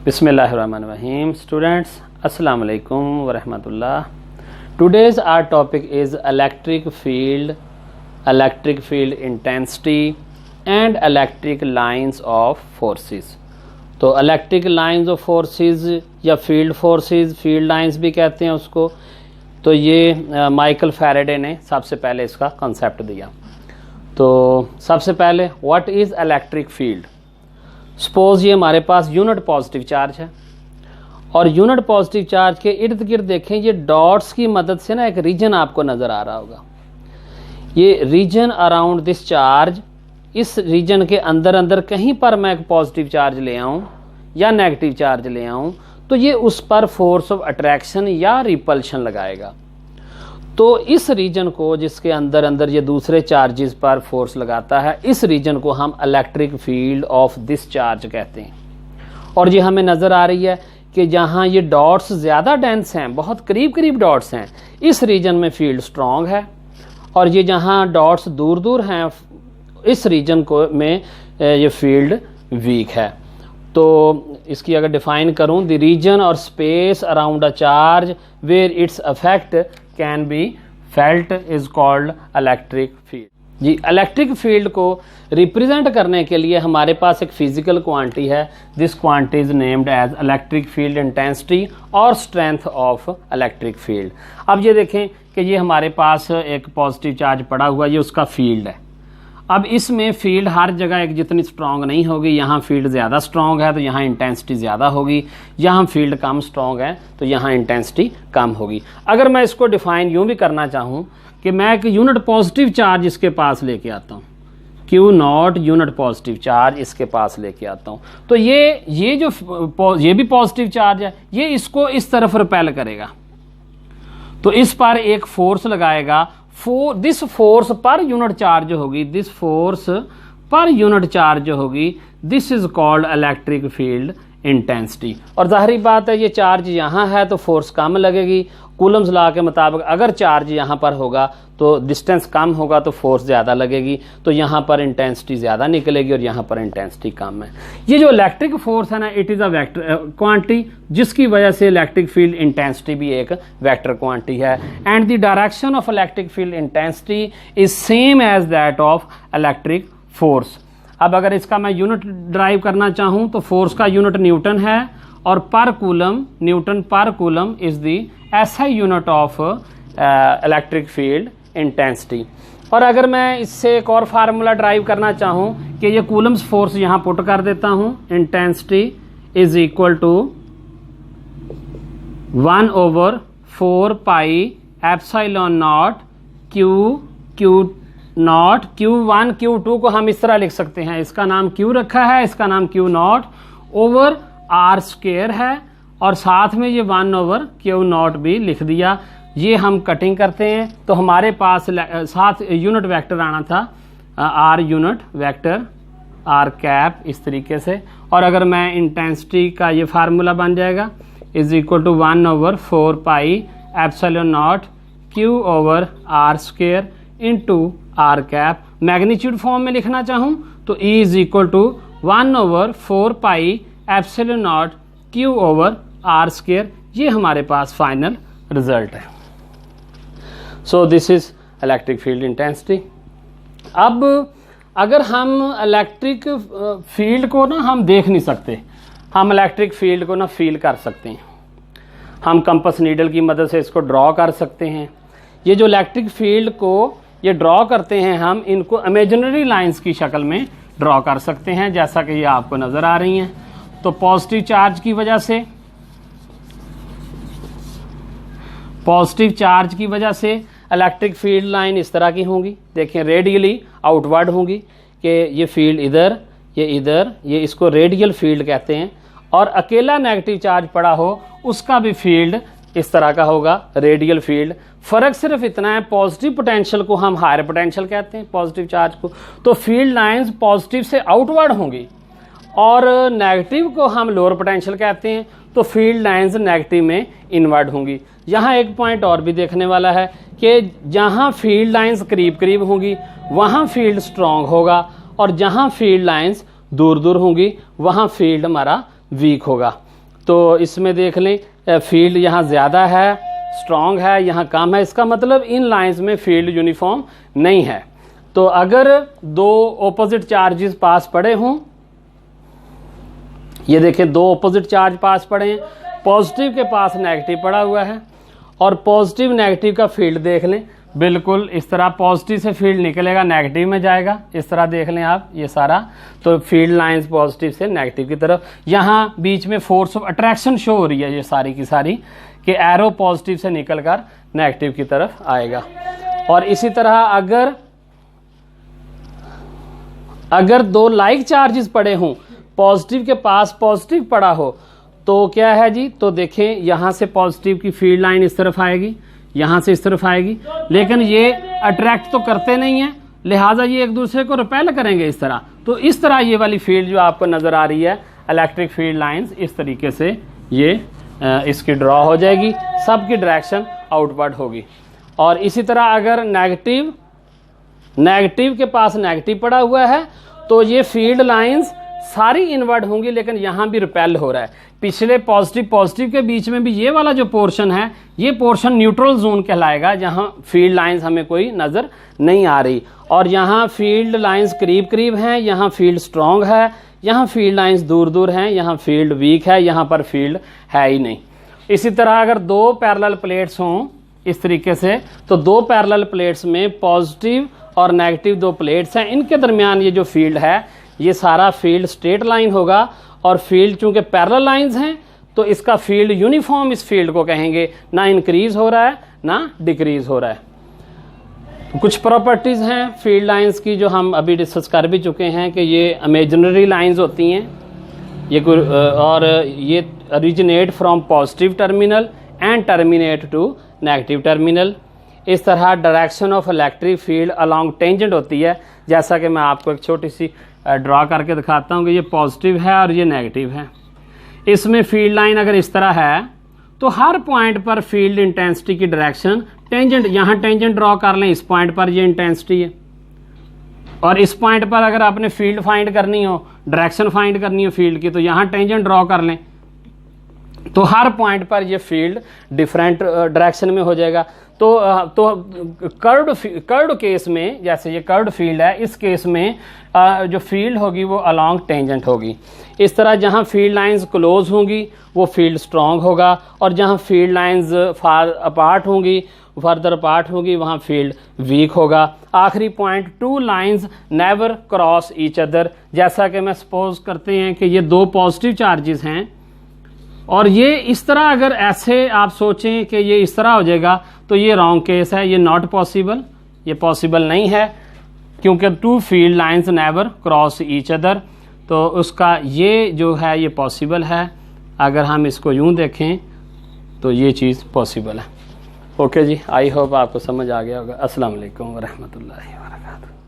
Bismillahirrahmanirrahim. Students, Assalamu alaikum wa rahmatullah. Today's our topic is electric field intensity and electric lines of forces. तो electric lines of forces या field forces, field lines भी कहते हैं उसको। तो ये Michael Faraday ने सबसे पहले इसका कॉन्सेप्ट दिया। तो सबसे पहले what is electric field. Suppose ये हमारे पास यूनिट पॉजिटिव चार्ज है और यूनिट पॉजिटिव चार्ज के इर्द गिर्द देखें, ये डॉट्स की मदद से ना एक रीजन आपको नज़र आ रहा होगा। ये रीजन अराउंड दिस चार्ज, इस रीजन के अंदर अंदर कहीं पर मैं एक पॉजिटिव चार्ज ले आऊँ या नेगेटिव चार्ज ले आऊँ तो ये उस पर फोर्स ऑफ अट्रैक्शन या रिपल्शन लगाएगा। तो इस रीजन को जिसके अंदर अंदर ये दूसरे चार्जेस पर फोर्स लगाता है, इस रीजन को हम electric field of this charge कहते हैं। और ये हमें नज़र आ रही है कि जहाँ ये डॉट्स ज़्यादा डेंस हैं, बहुत करीब करीब डॉट्स हैं, इस रीजन में फील्ड स्ट्रॉन्ग है। और ये जहाँ डॉट्स दूर दूर हैं, इस रीजन को में ये फील्ड वीक है। तो इसकी अगर डिफाइन करूँ, द रीजन और space around a charge where its affect can be felt is called electric field. जी, इलेक्ट्रिक फील्ड को रिप्रेजेंट करने के लिए हमारे पास एक फिजिकल क्वांटिटी है। This quantity is named as electric field intensity और स्ट्रेंथ ऑफ इलेक्ट्रिक फील्ड। अब ये देखें कि ये हमारे पास एक पॉजिटिव चार्ज पड़ा हुआ, ये उसका फील्ड है। अब इसमें फील्ड हर जगह एक जितनी स्ट्रॉन्ग नहीं होगी, यहाँ फील्ड ज़्यादा स्ट्रॉन्ग है तो यहाँ इंटेंसिटी ज़्यादा होगी, यहाँ फील्ड कम स्ट्रॉन्ग है तो यहाँ इंटेंसिटी कम होगी। अगर मैं इसको डिफाइन यूँ भी करना चाहूँ कि मैं एक यूनिट पॉजिटिव चार्ज इसके पास लेके आता हूँ, Q0 यूनिट पॉजिटिव चार्ज इसके पास लेके आता हूँ, तो ये भी पॉजिटिव चार्ज है, ये इसको इस तरफ रिपेल करेगा। तो इस पर एक फोर्स लगाएगा। दिस फोर्स पर यूनिट चार्ज होगी, दिस फोर्स पर यूनिट चार्ज होगी, this is called electric field intensity. और जाहिर बात है, ये चार्ज यहाँ है तो फोर्स कम लगेगी। कूलम्स लॉ के मुताबिक अगर चार्ज यहाँ पर होगा तो डिस्टेंस कम होगा तो फोर्स ज़्यादा लगेगी, तो यहाँ पर इंटेंसिटी ज़्यादा निकलेगी और यहाँ पर इंटेंसिटी कम है। ये जो इलेक्ट्रिक फोर्स है ना, it is a vector quantity, जिसकी वजह से इलेक्ट्रिक फील्ड इंटेंसिटी भी एक वेक्टर क्वांटिटी है। And the direction of electric field intensity is same as that of electric force. अब अगर इसका मैं यूनिट ड्राइव करना चाहूँ तो फोर्स का यूनिट न्यूटन है और पर कूलम, न्यूटन पर coulomb is the SI unit of electric field intensity. और अगर मैं इससे एक और फार्मूला ड्राइव करना चाहूँ कि ये कूलम्स फोर्स यहाँ पुट कर देता हूँ, intensity is equal to 1/4 pi epsilon naught Q0 Q1 Q2 को हम इस तरह लिख सकते हैं, इसका नाम Q रखा है, इसका नाम Q0 ओवर R स्क्वायर है और साथ में ये 1/Q0 भी लिख दिया। ये हम कटिंग करते हैं तो हमारे पास साथ यूनिट वेक्टर आना था, R unit vector R cap इस तरीके से। और अगर मैं इंटेंसिटी का ये फार्मूला बन जाएगा is equal to 1/4 pi epsilon naught Q over R square into R cap. Magnitude form में लिखना चाहूँ तो E is equal to 1/4 pi epsilon naught Q over R square. ये हमारे पास फाइनल रिजल्ट है। So this is electric field intensity. अब अगर हम इलेक्ट्रिक फील्ड को ना हम देख नहीं सकते, हम इलेक्ट्रिक फील्ड को ना फील कर सकते हैं। हम कंपास नीडल की मदद से इसको ड्रॉ कर सकते हैं। ये जो इलेक्ट्रिक फील्ड को ये ड्रॉ करते हैं, हम इनको इमेजिनरी लाइंस की शक्ल में ड्रॉ कर सकते हैं, जैसा कि ये आपको नज़र आ रही हैं। तो पॉजिटिव चार्ज की वजह से इलेक्ट्रिक फील्ड लाइन इस तरह की होंगी। देखें, रेडियली आउटवर्ड होंगी कि ये फील्ड इधर, ये इधर, ये इसको रेडियल फील्ड कहते हैं। और अकेला नेगेटिव चार्ज पड़ा हो उसका भी फील्ड इस तरह का होगा, रेडियल फील्ड। फ़र्क सिर्फ इतना है, पॉजिटिव पोटेंशियल को हम हायर पोटेंशियल कहते हैं, पॉजिटिव चार्ज को। तो फील्ड लाइंस पॉजिटिव से आउटवर्ड होंगी और नेगेटिव को हम लोअर पोटेंशियल कहते हैं, तो फील्ड लाइंस नेगेटिव में इनवर्ड होंगी। यहाँ एक पॉइंट और भी देखने वाला है कि जहाँ फील्ड लाइंस करीब करीब होंगी वहाँ फील्ड स्ट्रॉन्ग होगा और जहाँ फील्ड लाइंस दूर दूर होंगी वहाँ फील्ड हमारा वीक होगा। तो इसमें देख लें फील्ड यहाँ ज़्यादा है, स्ट्रॉन्ग है, यहाँ कम है, इसका मतलब इन लाइंस में फील्ड यूनिफॉर्म नहीं है। तो अगर दो ऑपोजिट चार्जेस पास पड़े हों, ये देखें दो ऑपोजिट चार्ज पास पड़े हैं, पॉजिटिव के पास नेगेटिव पड़ा हुआ है और पॉजिटिव नेगेटिव का फील्ड देख लें, बिल्कुल इस तरह पॉजिटिव से फील्ड निकलेगा नेगेटिव में जाएगा, इस तरह देख लें आप ये सारा। तो फील्ड लाइंस पॉजिटिव से नेगेटिव की तरफ, यहाँ बीच में फोर्स ऑफ अट्रैक्शन शो हो रही है ये सारी की सारी, कि एरो पॉजिटिव से निकलकर नेगेटिव की तरफ आएगा। और इसी तरह अगर दो लाइक चार्जेस पड़े हों, पॉजिटिव के पास पॉजिटिव पड़ा हो, तो क्या है जी, तो देखें यहाँ से पॉजिटिव की फील्ड लाइन इस तरफ आएगी, यहाँ से इस तरफ आएगी, लेकिन ये अट्रैक्ट तो करते नहीं है, लिहाजा ये एक दूसरे को रिपेल करेंगे इस तरह। तो इस तरह ये वाली फील्ड जो आपको नज़र आ रही है इलेक्ट्रिक फील्ड लाइंस, इस तरीके से ये इसकी ड्रॉ हो जाएगी, सब की डायरेक्शन आउटवर्ड होगी। और इसी तरह अगर नेगेटिव के पास नेगेटिव पड़ा हुआ है तो ये फील्ड लाइंस सारी इनवर्ड होंगी, लेकिन यहाँ भी रिपेल हो रहा है। पिछले पॉजिटिव के बीच में भी ये वाला जो पोर्शन है, ये पोर्शन न्यूट्रल जोन कहलाएगा, जहाँ फील्ड लाइंस हमें कोई नज़र नहीं आ रही। और यहाँ फील्ड लाइंस करीब करीब हैं, यहाँ फील्ड स्ट्रॉन्ग है, यहाँ फील्ड लाइंस दूर दूर हैं, यहाँ फील्ड वीक है, यहाँ पर फील्ड है ही नहीं। इसी तरह अगर दो पैरेलल प्लेट्स हों इस तरीके से, तो दो पैरेलल प्लेट्स में पॉजिटिव और नेगेटिव दो प्लेट्स हैं, इनके दरमियान ये जो फील्ड है ये सारा फील्ड स्ट्रेट लाइन होगा। और फील्ड चूंकि पैरेलल लाइंस हैं तो इसका फील्ड यूनिफॉर्म इस फील्ड को कहेंगे, ना इंक्रीज हो रहा है ना डिक्रीज हो रहा है। तो कुछ प्रॉपर्टीज़ हैं फील्ड लाइंस की जो हम अभी डिस्कस कर भी चुके हैं कि ये इमेजिनरी लाइंस होती हैं, और ये originate from positive terminal and terminate to negative terminal. इस तरह direction of electric field along tangent होती है, जैसा कि मैं आपको एक छोटी सी ड्रॉ करके दिखाता हूँ कि ये पॉजिटिव है और ये नेगेटिव है। इसमें फील्ड लाइन अगर इस तरह है तो हर पॉइंट पर फील्ड इंटेंसिटी की डायरेक्शन टेंजेंट, यहाँ टेंजेंट ड्रॉ कर लें, इस पॉइंट पर ये इंटेंसिटी है, और इस पॉइंट पर अगर आपने फील्ड फाइंड करनी हो, डायरेक्शन फाइंड करनी हो फील्ड की, तो यहाँ टेंजेंट ड्रॉ कर लें, तो हर पॉइंट पर ये फील्ड डिफरेंट डायरेक्शन में हो जाएगा। तो कर्व्ड केस में, जैसे ये कर्व्ड फील्ड है, इस केस में जो फील्ड होगी वो अलॉन्ग टेंजेंट होगी। इस तरह जहाँ फील्ड लाइंस क्लोज होंगी वो फील्ड स्ट्रॉन्ग होगा, और जहाँ फील्ड लाइंस फर्दर अपार्ट होगी वहाँ फील्ड वीक होगा। आखिरी point, two lines never cross each other. जैसा कि मैं सपोज करते हैं कि ये दो पॉजिटिव चार्जेस हैं और ये इस तरह, अगर ऐसे आप सोचें कि ये इस तरह हो जाएगा तो ये रॉन्ग केस है, ये नॉट पॉसिबल, ये पॉसिबल नहीं है, क्योंकि two field lines never cross each other. तो उसका ये जो है ये पॉसिबल है, अगर हम इसको यूं देखें तो ये चीज़ पॉसिबल है। ओके जी, आई होप आपको समझ आ गया होगा। अस्सलाम वालेकुम व रहमतुल्लाहि व बरकातहू।